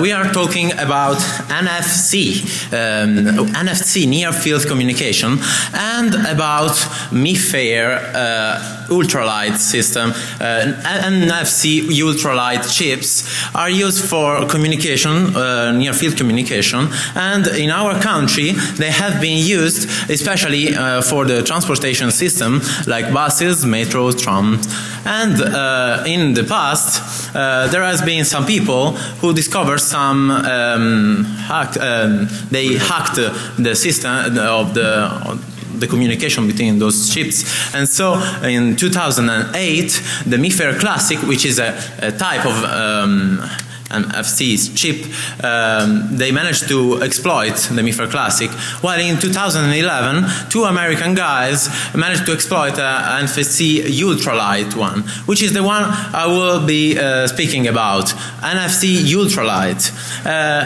We are talking about NFC, NFC near field communication, and about MIFARE ultralight system. NFC ultralight chips are used for communication, near field communication, and in our country they have been used especially for the transportation system like buses, metros, trams, and in the past there has been some people who discovered some they hacked the system of the communication between those chips, and so in 2008 the MIFARE Classic, which is a type of NFC chip, they managed to exploit the MIFARE Classic, while in 2011 two American guys managed to exploit an NFC ultralight one, which is the one I will be speaking about, NFC ultralight.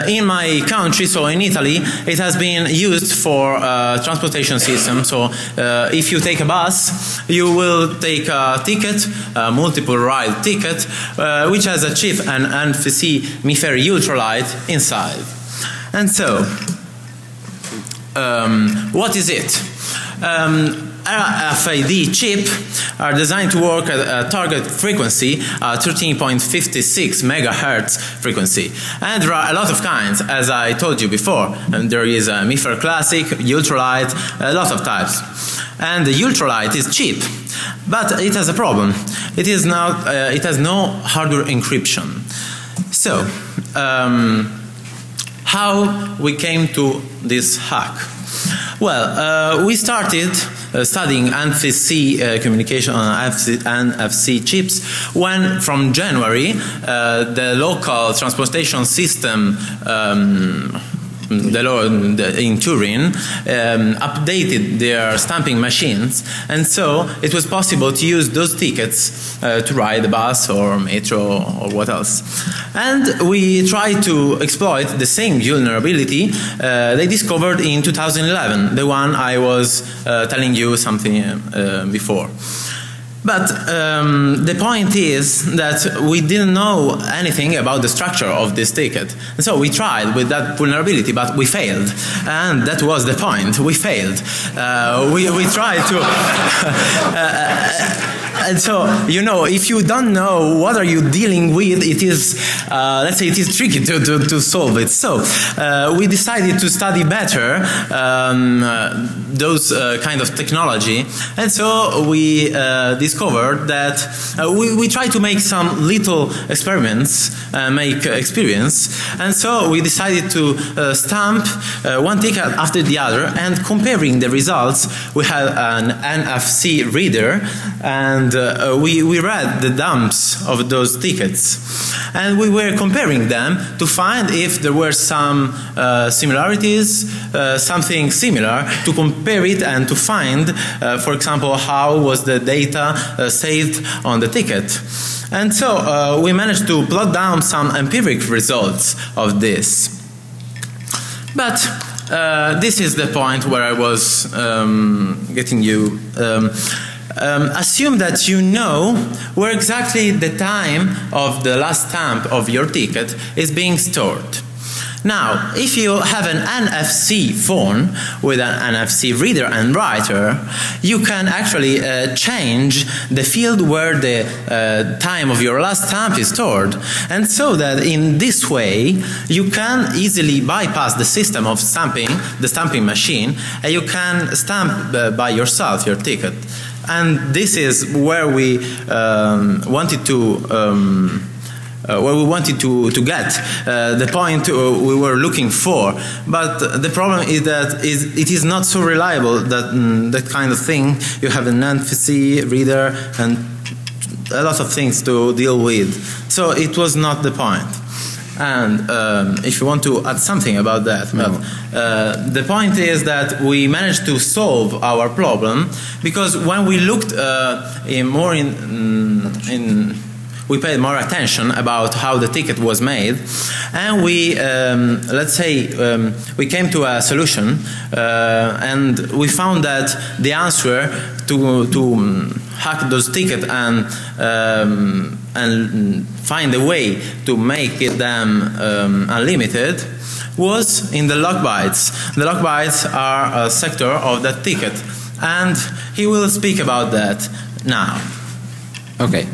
In my country, so in Italy, it has been used for transportation system. So if you take a bus, you will take a ticket, a multiple ride ticket, which has a chip, an NFC MIFARE ultralight inside. And so, what is it? RFID chip are designed to work at a target frequency, 13.56 megahertz frequency. And there are a lot of kinds, as I told you before. And there is a MIFARE Classic, ultralight, a lot of types. And the ultralight is cheap, but it has a problem. It is not, it has no hardware encryption. So, how we came to this hack? Well, we started studying NFC communication on NFC chips when, from January, the local transportation system in Turin updated their stamping machines, and so it was possible to use those tickets to ride a bus or metro or what else. And we tried to exploit the same vulnerability they discovered in 2011, the one I was telling you something before. But the point is that we didn't know anything about the structure of this ticket. And so we tried with that vulnerability, but we failed. And that was the point. We failed. We tried to... and so, you know, if you don't know what are you dealing with, it is, let's say, it is tricky to solve it. So we decided to study better those kind of technology. And so we discovered that we tried to make some little experiments, make experience, and so we decided to stamp one ticket after the other, and comparing the results, we had an NFC reader, and we read the dumps of those tickets, and we were comparing them to find if there were some similarities, something similar, to compare it and to find, for example, how was the data saved on the ticket. And so we managed to plot down some empiric results of this. But this is the point where I was getting you. Assume that you know where exactly the time of the last stamp of your ticket is being stored. Now, if you have an NFC phone with an NFC reader and writer, you can actually change the field where the time of your last stamp is stored. And so that in this way, you can easily bypass the system of stamping, the stamping machine, and you can stamp by yourself your ticket. And this is where we wanted to get the point we were looking for. But the problem is that it is not so reliable, that kind of thing. You have an NFC reader and a lot of things to deal with. So it was not the point. And if you want to add something about that, no. But the point is that we managed to solve our problem, because when we looked we paid more attention about how the ticket was made, and we, let's say, we came to a solution, and we found that the answer to hack those tickets and find a way to make them unlimited was in the log bytes. The log bytes are a sector of that ticket, and he will speak about that now. Okay.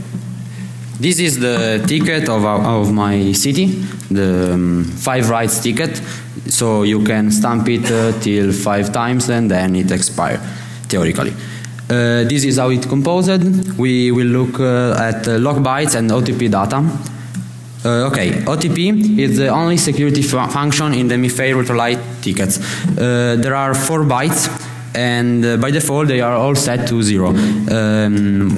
This is the ticket of my city, the 5 writes ticket. So you can stamp it till 5 times and then it expires, theoretically. This is how it composed. We will look at log bytes and OTP data. Okay, OTP is the only security function in the MIFARE retrolight tickets. There are 4 bytes, and by default they are all set to 0.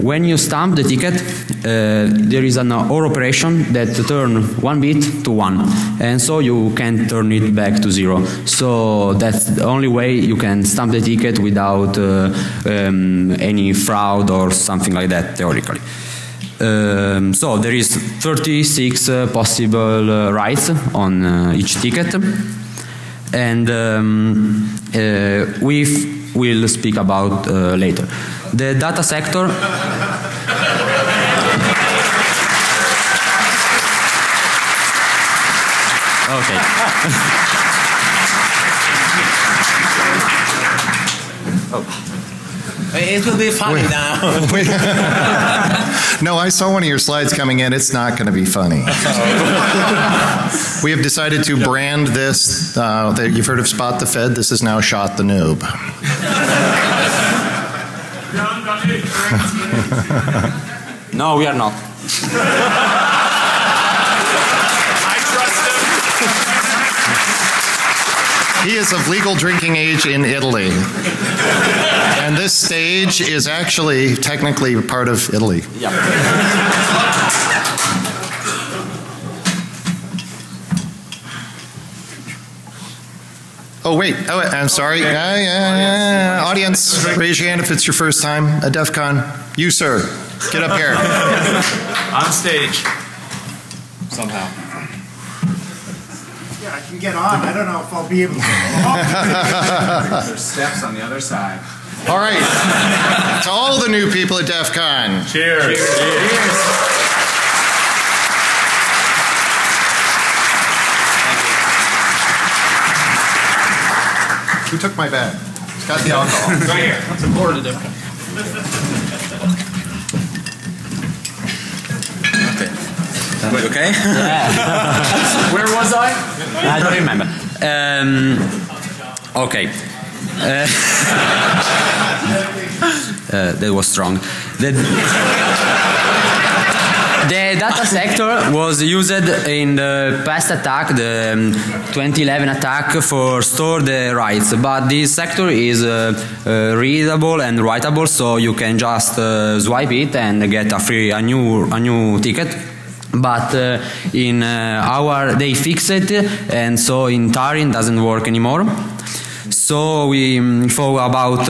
When you stamp the ticket, there is an OR operation that turns 1 bit to 1, and so you can turn it back to 0. So that's the only way you can stamp the ticket without any fraud or something like that, theoretically. So there is 36 possible writes on each ticket, and we will speak about later. The data sector. Okay. Oh. It will be funny now. No, I saw one of your slides coming in. It's not going to be funny. We have decided to brand this. You've heard of Spot the Fed. This is now Shot the Noob. No, we are not. I trust him. He is of legal drinking age in Italy. And this stage is actually technically part of Italy. Yeah. Oh, wait. Oh, I'm sorry. Audience, raise your hand if it's your first time at Defcon. You, sir. Get up here. On stage. Somehow. Yeah, I can get on. I don't know if I'll be able to. There's steps on the other side. All right. To all the new people at Defcon. Cheers. Cheers. Cheers. Who took my bag? It's got the alcohol. Right here. It's important to Defcon. Okay. Yeah. Where was I? I don't remember. Okay. That was strong. The data sector was used in the past attack, the 2011 attack, for store the writes. But this sector is readable and writable, so you can just swipe it and get a new ticket. But in they fix it, and so in Tarin doesn't work anymore. So we thought about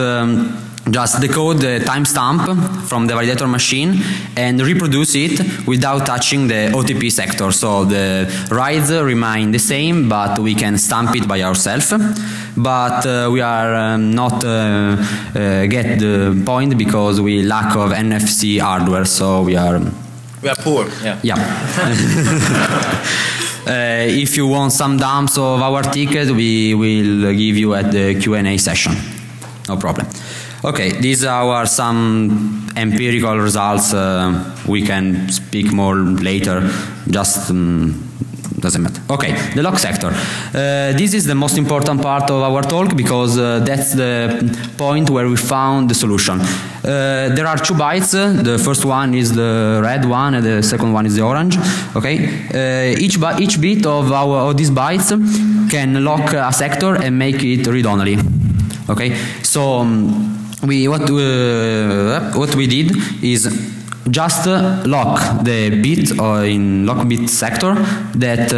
just decode the timestamp from the validator machine and reproduce it without touching the OTP sector. So the writes remain the same, but we can stamp it by ourselves. But we are not get the point because we lack of NFC hardware. So we are poor. Yeah. Yeah. If you want some dumps of our ticket, we will give you at the Q&A session. No problem. Okay, these are some empirical results. We can speak more later. Just doesn't matter. Okay, the log sector. This is the most important part of our talk because that's the point where we found the solution. There are 2 bytes. The first one is the red one, and the second one is the orange. Okay, each bit of these bytes can lock a sector and make it read-only. Okay, so what we did is just lock the bit in lock bit sector that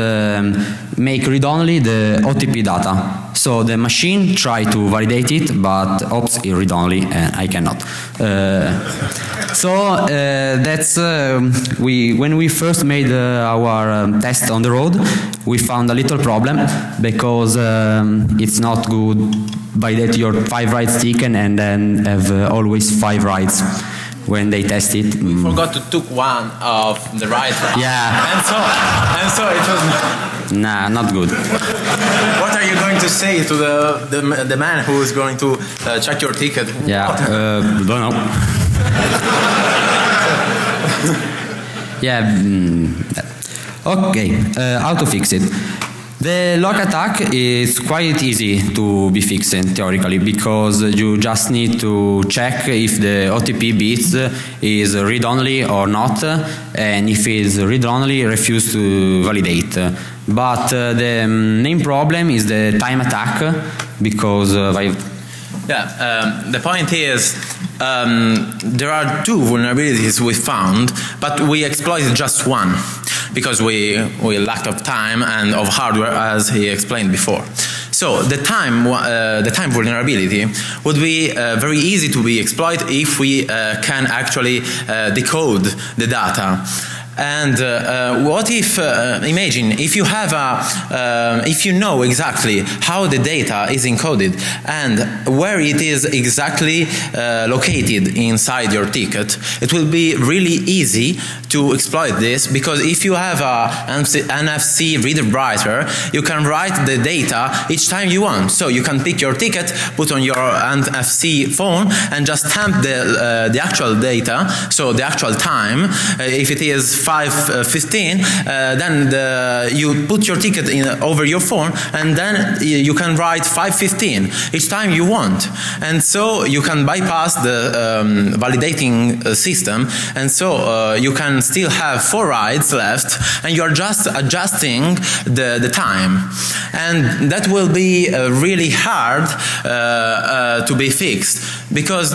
make read-only the OTP data. So the machine try to validate it, but oops, it read-only, and I cannot. So that's when we first made our test on the road, we found a little problem because it's not good validate your 5 rights ticket and then have always 5 rights. When they test it, we forgot to took one of the right. Yeah, and so it was. Nah, not good. What are you going to say to the man who is going to check your ticket? Yeah, don't know. Yeah. Okay, how to fix it? The lock attack is quite easy to be fixed theoretically, because you just need to check if the OTP bits is read-only or not, and if it is read-only, refuse to validate. But the main problem is the time attack, because the point is there are 2 vulnerabilities we found, but we exploited just one because we lacked of time and of hardware, as he explained before. So the time vulnerability would be very easy to be exploited if we can actually decode the data. And what if, imagine, if you have if you know exactly how the data is encoded and where it is exactly located inside your ticket, it will be really easy to exploit this, because if you have an NFC reader writer, you can write the data each time you want. So you can pick your ticket, put on your NFC phone, and just stamp the actual data, so the actual time. If it is 5:15, then you put your ticket over your phone, and then you can write 5:15 each time you want. And so you can bypass the validating system, and so you can still have 4 rides left, and you're just adjusting the time. And that will be really hard to be fixed, because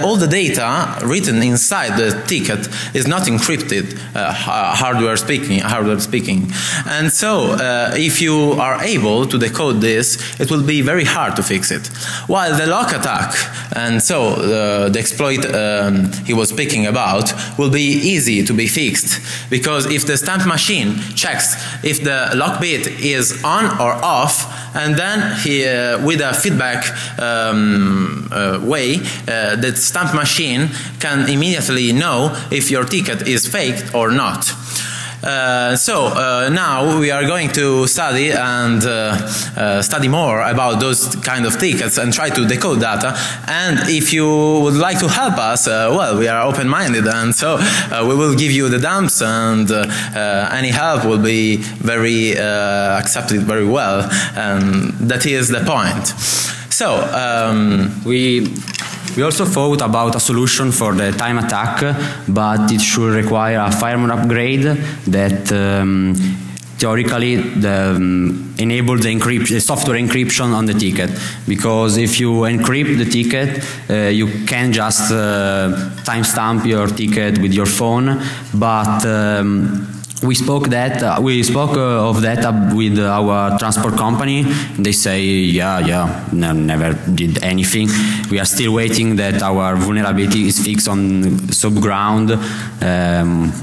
all the data written inside the ticket is not encrypted, hardware speaking. And so if you are able to decode this, it will be very hard to fix it. While the lock attack, and so the exploit he was speaking about, will be easy to be fixed, because if the stamp machine checks if the lock bit is on or off, and then with a feedback way, the stamp machine can immediately know if your ticket is faked or not. Now we are going to study and study more about those kind of tickets and try to decode data. And if you would like to help us, well, we are open-minded, and so we will give you the dumps, and any help will be very accepted very well, and that is the point. So we also thought about a solution for the time attack, but it should require a firmware upgrade that theoretically enable the software encryption on the ticket. Because if you encrypt the ticket, you can just timestamp your ticket with your phone, but we spoke of that with our transport company. They say, no, never did anything. We are still waiting that our vulnerability is fixed on subground.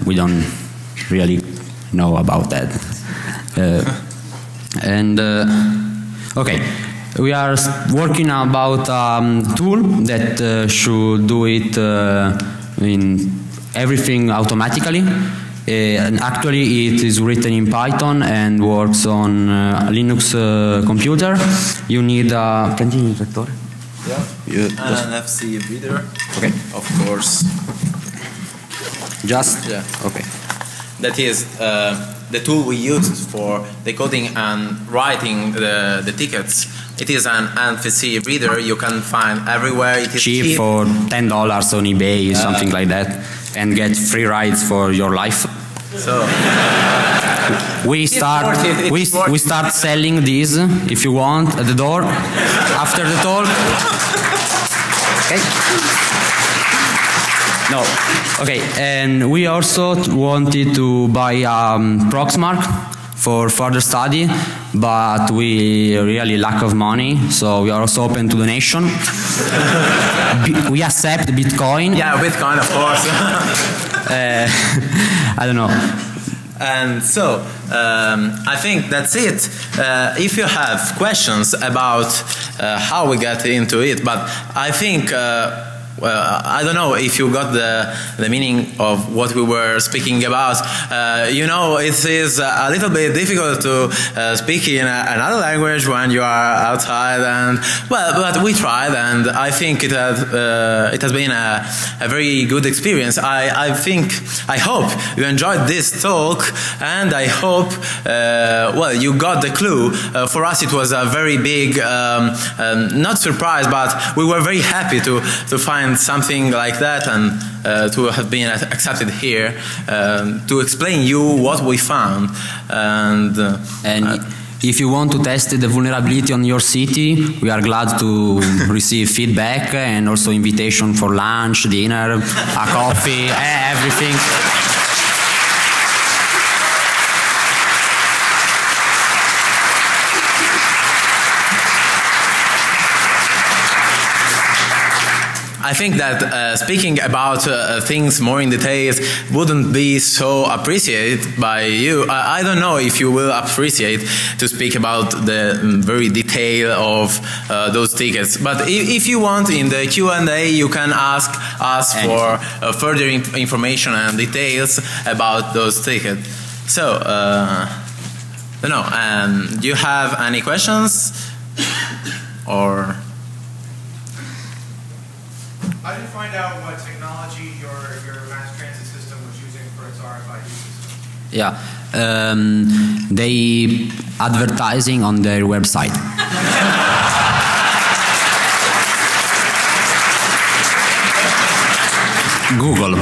We don't really know about that. Okay, we are working about a tool that should do it in everything automatically. And actually it is written in Python and works on a Linux computer. You need a printing vector. Yeah. An NFC reader. Okay. Of course. Just okay. That is the tool we used for decoding and writing the tickets. It is an NFC reader you can find everywhere. It is cheap for $10 on eBay, something like that, and get free rides for your life. So we start selling these if you want at the door after the talk. Okay. No. Okay, and we also wanted to buy Proxmark for further study, but we really lack of money, so we are also open to donation. We accept Bitcoin. Yeah, Bitcoin, of course. I don't know. And so, I think that's it. If you have questions about how we got into it, but I think, I don't know if you got the meaning of what we were speaking about. You know, it is a little bit difficult to speak in another language when you are outside, and well, but we tried, and I think it has been a very good experience. I hope you enjoyed this talk, and I hope well, you got the clue. For us, it was a very big, not surprise, but we were very happy to find something like that, and to have been accepted here to explain you what we found. And if you want to test the vulnerability on your city, we are glad to receive feedback, and also invitation for lunch, dinner, a coffee, everything. I think that speaking about things more in details wouldn't be so appreciated by you. I don't know if you will appreciate to speak about the very detail of those tickets. But if you want, in the Q&A, you can ask us for further information and details about those tickets. So, I don't know. Do you have any questions? Or? How did you find out what technology your mass transit system was using for its RFID system? Yeah, they advertising on their website. Google.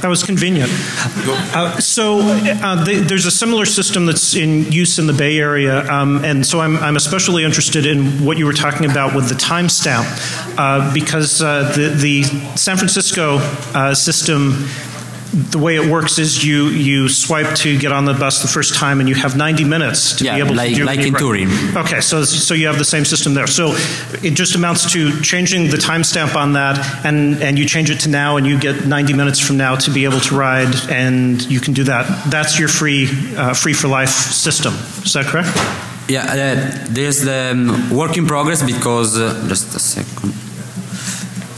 That was convenient. There's a similar system that's in use in the Bay Area, and so I'm especially interested in what you were talking about with the timestamp, because the San Francisco system, the way it works is you swipe to get on the bus the first time, and you have 90 minutes to be able to do it. Like in Turin. Okay, so you have the same system there. So it just amounts to changing the timestamp on that, and you change it to now, and you get 90 minutes from now to be able to ride, and you can do that. That's your free for life system. Is that correct? Yeah, there's the work in progress because just a second.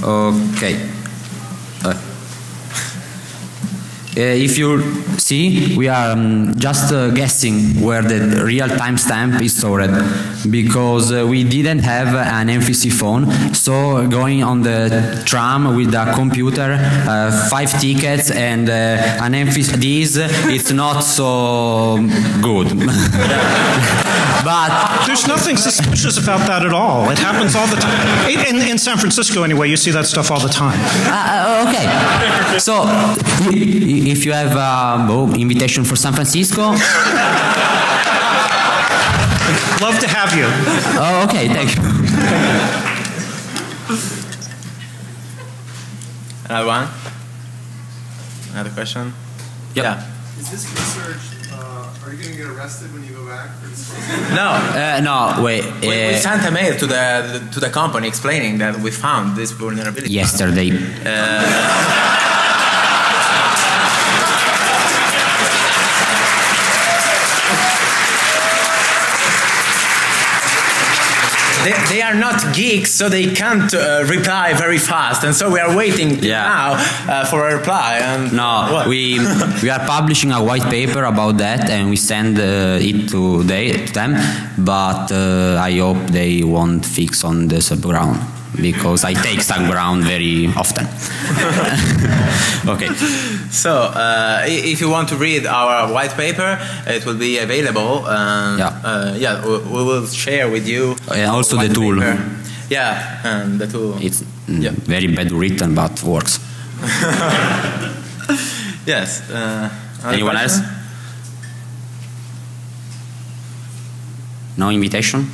Okay. If you see, we are just guessing where the real timestamp is stored, because we didn't have an MFC phone, so going on the tram with a computer, 5 tickets and an MFC, it's not so good. But there's nothing suspicious about that at all. It happens all the time. In San Francisco, anyway, you see that stuff all the time. Okay. So, if you have invitation for San Francisco, love to have you. Oh, okay. Thank you. Another one? Another question? Yep. Yeah. Is this research, are you going to get arrested when you go back for disclosure? No. No, wait. We sent a mail to the company explaining that we found this vulnerability. Yesterday. They are not geeks, so they can't reply very fast, and so we are waiting now for a reply. And no, we are publishing a white paper about that, and we send it to them, but I hope they won't fix on the subground, because I take subground very often. Okay. So, if you want to read our white paper, it will be available. We will share with you. Also the tool. Paper. Yeah, and the tool. It's very bad written, but works. Yes. Anyone else? No invitation?